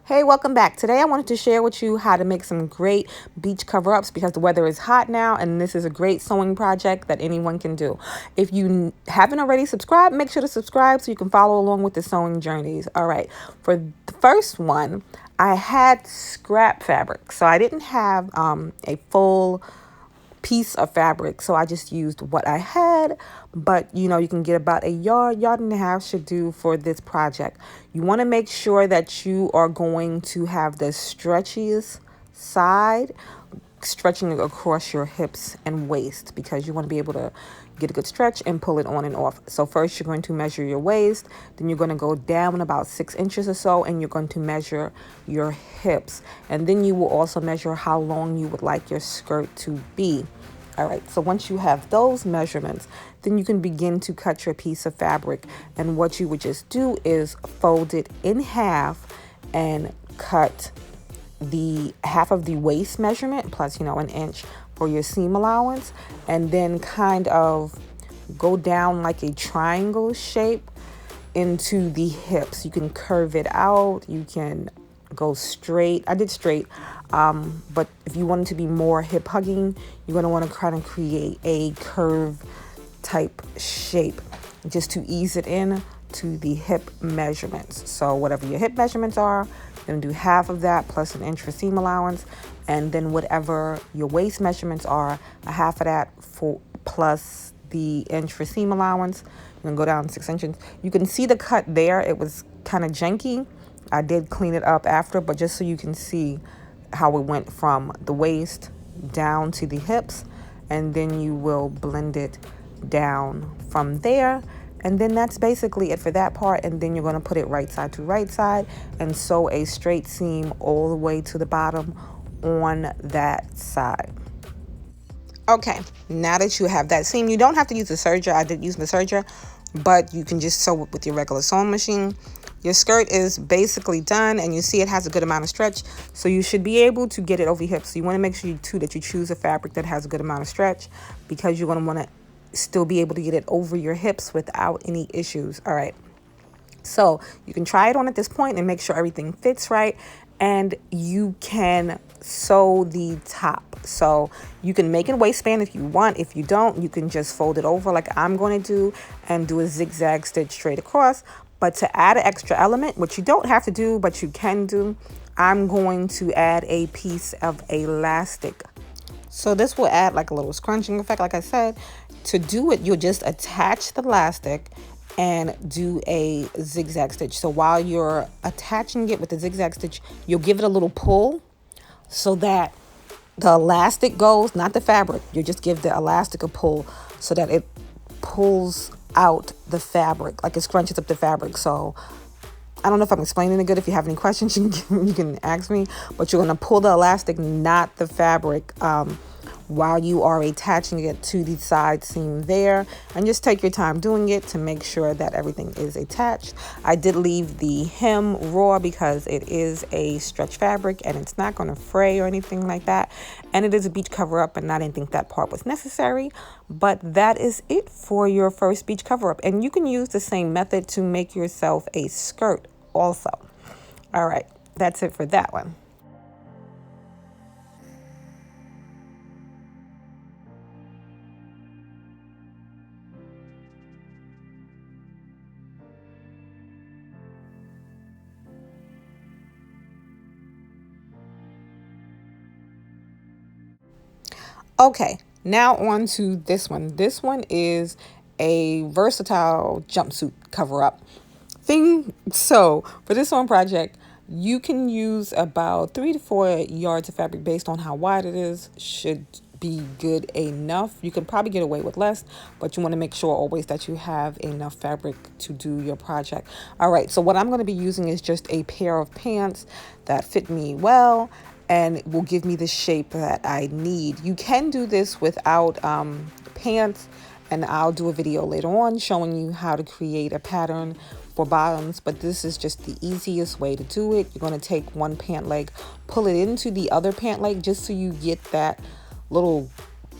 Hey, welcome back. Today I wanted to share with you how to make some great beach cover-ups because the weather is hot now and this is a great sewing project that anyone can do. If you haven't already subscribed, make sure to subscribe so you can follow along with the sewing journeys. All right, for the first one, I had scrap fabric. So I didn't have a full piece of fabric, so I just used what I had. But you can get about a yard and a half should do for this project. You want to make sure that you are going to have the stretchiest side stretching across your hips and waist, because you want to be able to get a good stretch and pull it on and off. So first you're going to measure your waist, then you're going to go down about 6 inches or so, and you're going to measure your hips, and then you will also measure how long you would like your skirt to be. All right, so once you have those measurements, then you can begin to cut your piece of fabric. And what you would just do is fold it in half and cut the half of the waist measurement plus an inch for your seam allowance, and then kind of go down like a triangle shape into the hips. You can curve it out, you can go straight. I did straight, but if you want it to be more hip hugging, you're going to want to kind of create a curve type shape just to ease it in to the hip measurements. So whatever your hip measurements are, you're going to do half of that plus an inch for seam allowance, and then whatever your waist measurements are, a half of that for plus the inch for seam allowance. You're going to go down 6 inches. You can see the cut there. It was kind of janky. I did clean it up after, but just so you can see how it went from the waist down to the hips, and then you will blend it down from there. And then that's basically it for that part. And then you're going to put it right side to right side and sew a straight seam all the way to the bottom on that side. Okay, now that you have that seam, you don't have to use the serger. I did use the serger, but you can just sew it with your regular sewing machine. Your skirt is basically done, and you see it has a good amount of stretch, so you should be able to get it over your hips. So you want to make sure that you choose a fabric that has a good amount of stretch, because you're going to want to still be able to get it over your hips without any issues. All right, so you can try it on at this point and make sure everything fits right, and you can sew the top. So you can make a waistband if you want. If you don't, you can just fold it over like I'm going to do and do a zigzag stitch straight across. But to add an extra element, which you don't have to do, but you can do, I'm going to add a piece of elastic. So this will add like a little scrunching effect. Like I said, to do it, you'll just attach the elastic and do a zigzag stitch. So while you're attaching it with the zigzag stitch, you'll give it a little pull so that the elastic goes, not the fabric. You just give the elastic a pull so that it pulls out the fabric, like it scrunches up the fabric. So I don't know if I'm explaining it good. If you have any questions, you can ask me. But you're going to pull the elastic, not the fabric, while you are attaching it to the side seam there. And just take your time doing it to make sure that everything is attached. I did leave the hem raw because it is a stretch fabric and it's not going to fray or anything like that. And it is a beach cover up, and I didn't think that part was necessary. But that is it for your first beach cover up. And you can use the same method to make yourself a skirt also. All right, that's it for that one. Okay, now on to this one. This one is a versatile jumpsuit cover up thing. So for this one project, you can use about 3 to 4 yards of fabric based on how wide it is. Should be good enough. You can probably get away with less, but you want to make sure always that you have enough fabric to do your project. All right, so what I'm going to be using is just a pair of pants that fit me well and will give me the shape that I need. You can do this without pants, and I'll do a video later on showing you how to create a pattern for bottoms, but this is just the easiest way to do it. You're going to take one pant leg, pull it into the other pant leg just so you get that little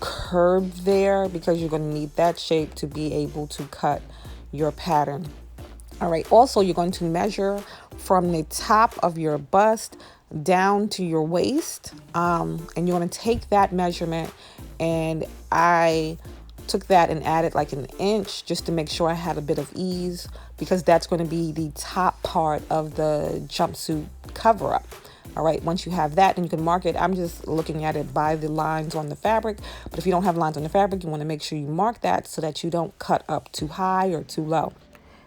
curve there, because you're going to need that shape to be able to cut your pattern. All right, also you're going to measure from the top of your bust down to your waist. And you want to take that measurement, and I took that and added like an inch just to make sure I had a bit of ease, because that's going to be the top part of the jumpsuit cover up. All right, once you have that, then you can mark it. I'm just looking at it by the lines on the fabric, but if you don't have lines on the fabric, you want to make sure you mark that so that you don't cut up too high or too low.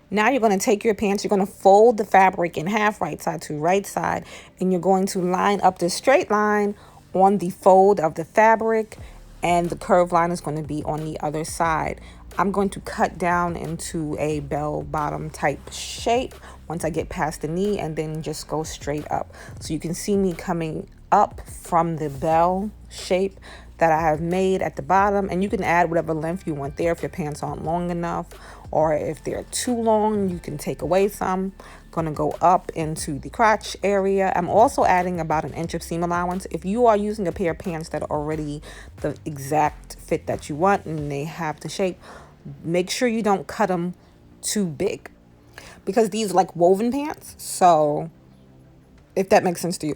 Now you're going to take your pants, you're going to fold the fabric in half, right side to right side, and you're going to line up the straight line on the fold of the fabric, and the curved line is going to be on the other side. I'm going to cut down into a bell bottom type shape once I get past the knee, and then just go straight up. So you can see me coming up from the bell shape that I have made at the bottom, and you can add whatever length you want there if your pants aren't long enough, or if they're too long, you can take away some. Gonna go up into the crotch area. I'm also adding about an inch of seam allowance. If you are using a pair of pants that are already the exact fit that you want and they have the shape, make sure you don't cut them too big, because these are like woven pants. So if that makes sense to you,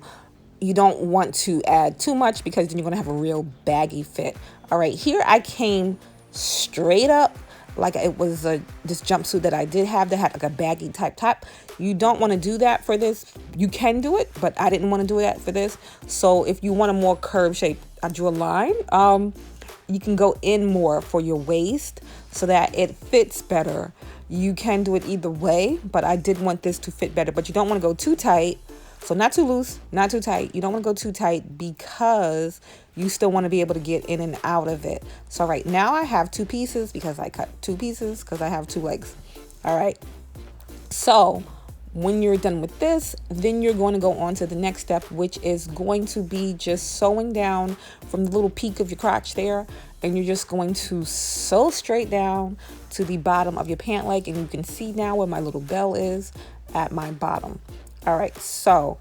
you don't want to add too much, because then you're going to have a real baggy fit. All right, here I came straight up like it was this jumpsuit that I did have that had like a baggy type top. You don't want to do that for this. You can do it, but I didn't want to do that for this. So if you want a more curved shape, I drew a line. You can go in more for your waist so that it fits better. You can do it either way, but I did want this to fit better. But you don't want to go too tight. So not too loose, not too tight. You don't want to go too tight, because you still want to be able to get in and out of it. So right now I have two pieces, because I cut two pieces because I have two legs. All right. So when you're done with this, then you're going to go on to the next step, which is going to be just sewing down from the little peak of your crotch there. And you're just going to sew straight down to the bottom of your pant leg. And you can see now where my little bell is at my bottom. All right, so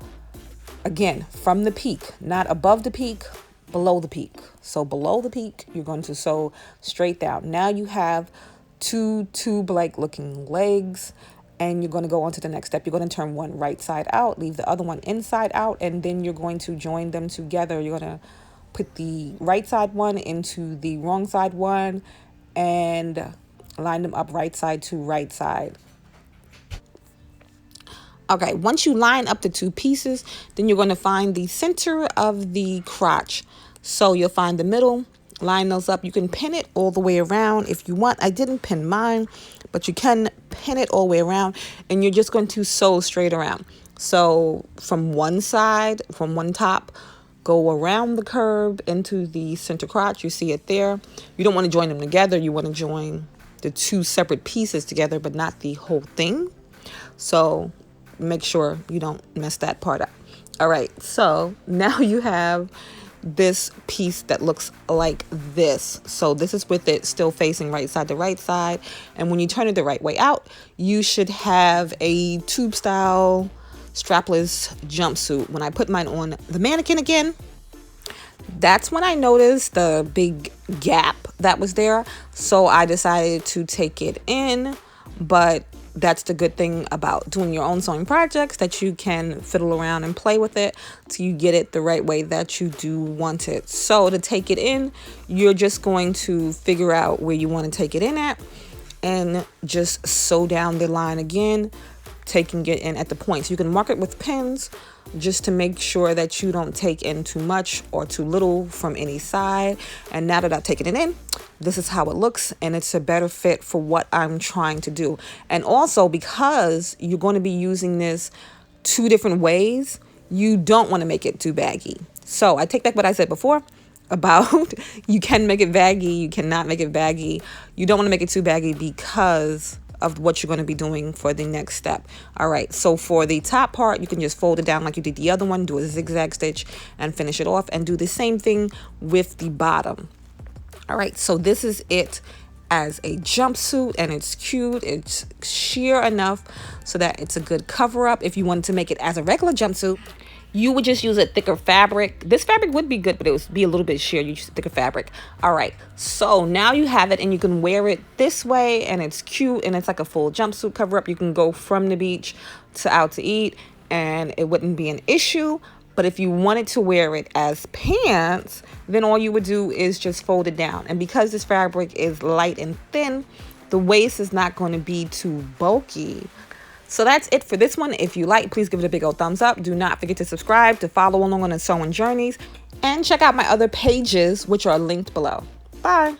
again, from the peak, not above the peak, below the peak. So below the peak, you're going to sew straight down. Now you have two tube-like looking legs, and you're going to go on to the next step. You're going to turn one right side out, leave the other one inside out, and then you're going to join them together. You're going to put the right side one into the wrong side one and line them up right side to right side. Okay, once you line up the two pieces, then you're going to find the center of the crotch. So you'll find the middle, line those up. You can pin it all the way around if you want. I didn't pin mine, but you can pin it all the way around, and you're just going to sew straight around. So from one side, from one top, go around the curve into the center crotch. You see it there. You don't want to join them together. You want to join the two separate pieces together, but not the whole thing. So make sure you don't mess that part up. All right, so now you have this piece that looks like this. So this is with it still facing right side to right side, and when you turn it the right way out, you should have a tube style strapless jumpsuit. When I put mine on the mannequin again, that's when I noticed the big gap that was there. So I decided to take it in, but that's the good thing about doing your own sewing projects, that you can fiddle around and play with it till you get it the right way that you do want it. So to take it in, you're just going to figure out where you want to take it in at, and just sew down the line again, taking it in at the points. You can mark it with pins just to make sure that you don't take in too much or too little from any side. And now that I've taken it in, this is how it looks, and it's a better fit for what I'm trying to do. And also, because you're going to be using this two different ways, you don't want to make it too baggy. So I take back what I said before about you can make it baggy, you cannot make it baggy. You don't want to make it too baggy because of what you're going to be doing for the next step. All right, so for the top part, you can just fold it down like you did the other one, do a zigzag stitch and finish it off, and do the same thing with the bottom. All right, so this is it as a jumpsuit, and it's cute. It's sheer enough so that it's a good cover up. If you wanted to make it as a regular jumpsuit, you would just use a thicker fabric. This fabric would be good, but it would be a little bit sheer. You use a thicker fabric. All right, so now you have it, and you can wear it this way, and it's cute, and it's like a full jumpsuit cover up. You can go from the beach to out to eat, and it wouldn't be an issue. But if you wanted to wear it as pants, then all you would do is just fold it down. And because this fabric is light and thin, the waist is not going to be too bulky. So that's it for this one. If you like, please give it a big old thumbs up. Do not forget to subscribe to follow along on the sewing journeys, and check out my other pages, which are linked below. Bye.